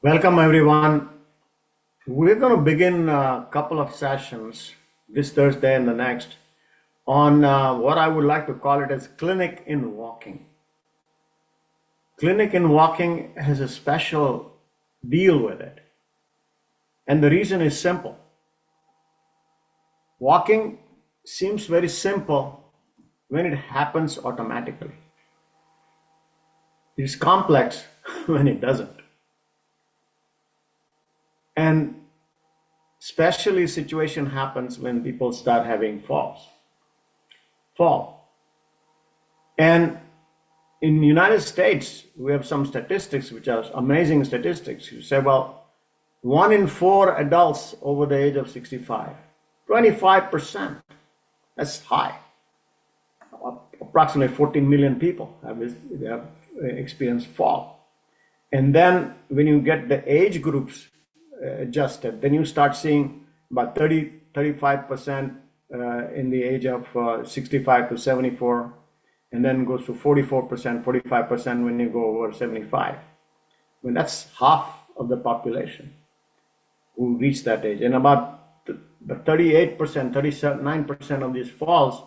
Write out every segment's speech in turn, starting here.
Welcome, everyone. We're going to begin a couple of sessions this Thursday and the next on what I would like to call it as Clinic in Walking. Clinic in Walking has a special deal with it. And the reason is simple. Walking seems very simple when it happens automatically. It's complex when it doesn't. And especially situation happens when people start having fall. And in the United States, we have some statistics, which are amazing statistics. You say, well, 1 in 4 adults over the age of 65, 25%, that's high. Approximately 14 million people have experienced fall. And then when you get the age groups adjusted, then you start seeing about 35% in the age of 65 to 74, and then goes to 44%, 45% when you go over 75. I mean, that's half of the population who reach that age. And about the 38%, 39% of these falls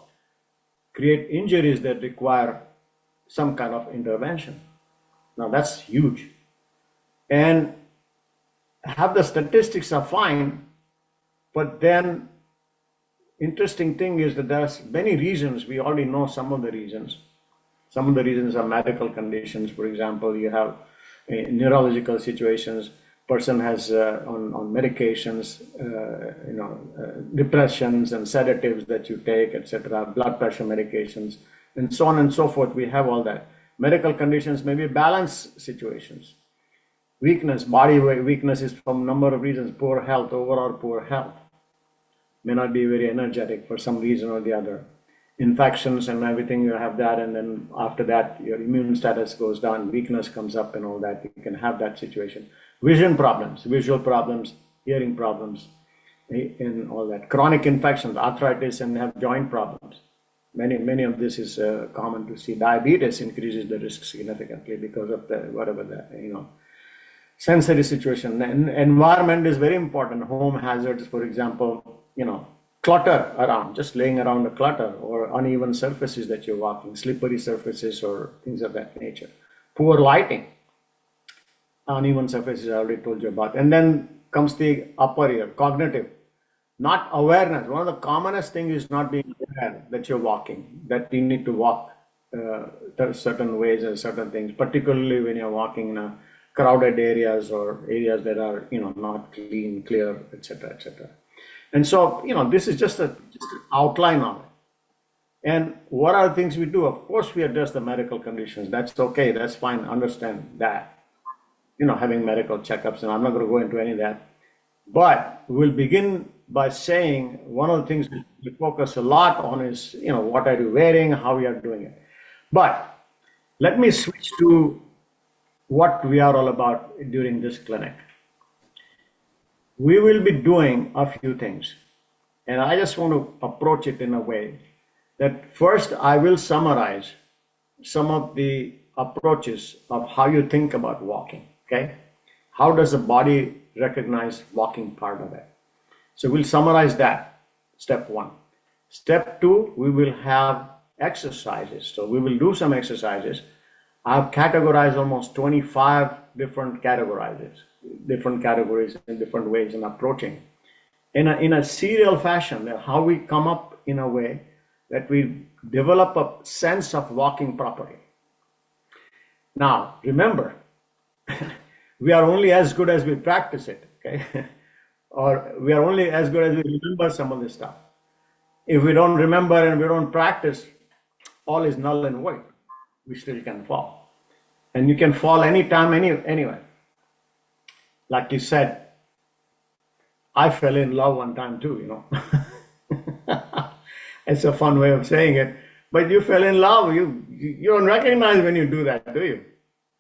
create injuries that require some kind of intervention. Now that's huge. And have the statistics are fine, but then interesting thing is that there's many reasons. We already know some of the reasons. Some of the reasons are medical conditions. For example, you have neurological situations. Person has on medications, depressions and sedatives that you take, etc. Blood pressure medications, and so on and so forth. We have all that. Medical conditions may be balance situations. Weakness, body weakness is from a number of reasons. Poor health, overall poor health. May not be very energetic for some reason or the other. Infections and everything, you have that, and then after that, your immune status goes down, weakness comes up and all that. You can have that situation. Vision problems, visual problems, hearing problems, and all that. Chronic infections, arthritis, and have joint problems. Many of this is common to see. Diabetes increases the risk significantly because of the sensory situation. And environment is very important. Home hazards, for example, clutter around, just laying around the clutter, or uneven surfaces that you're walking, slippery surfaces or things of that nature. Poor lighting, uneven surfaces I already told you about. And then comes the upper ear, cognitive, not awareness. One of the commonest things is not being aware that you're walking, that you need to walk certain ways and certain things, particularly when you're walking in crowded areas or areas that are not clean, clear, etc., etc. And so this is just an outline of it. And what are the things we do? Of course, we address the medical conditions. That's okay. That's fine. Understand that. Having medical checkups, and I'm not going to go into any of that. But we'll begin by saying one of the things we focus a lot on is what are you wearing, how you are doing it. But let me switch to what we are all about during this clinic. We will be doing a few things, and I just want to approach it in a way that first I will summarize some of the approaches of how you think about walking, okay? How does the body recognize walking part of it? So we'll summarize that, step 1. Step 2, we will have exercises. So we will do some exercises. I've categorized almost 25 different categories in different ways in approaching. In a serial fashion, how we come up in a way that we develop a sense of walking properly. Now, remember, we are only as good as we practice it, okay? Or we are only as good as we remember some of this stuff. If we don't remember and we don't practice, all is null and void. We still can fall. And you can fall anytime, anywhere. Like you said, I fell in love one time too, It's a fun way of saying it. But you fell in love. You don't recognize when you do that, do you?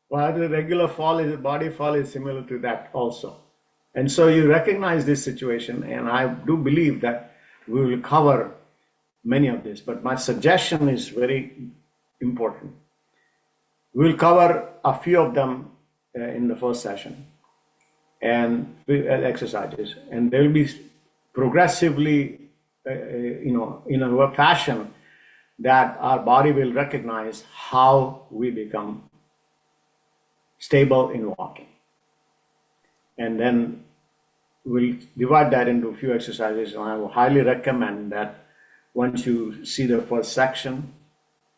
Well, the regular fall is body fall is similar to that also. And so you recognize this situation, and I do believe that we will cover many of this. But my suggestion is very important. We'll cover a few of them in the first session. and exercises, and they will be progressively, in a fashion that our body will recognize how we become stable in walking. And then we'll divide that into a few exercises, and I will highly recommend that once you see the first section,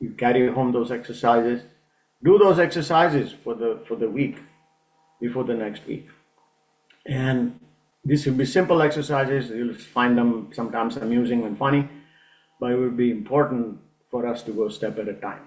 you carry home those exercises. Do those exercises for the week before the next week. And these will be simple exercises. You'll find them sometimes amusing and funny, but it will be important for us to go a step at a time.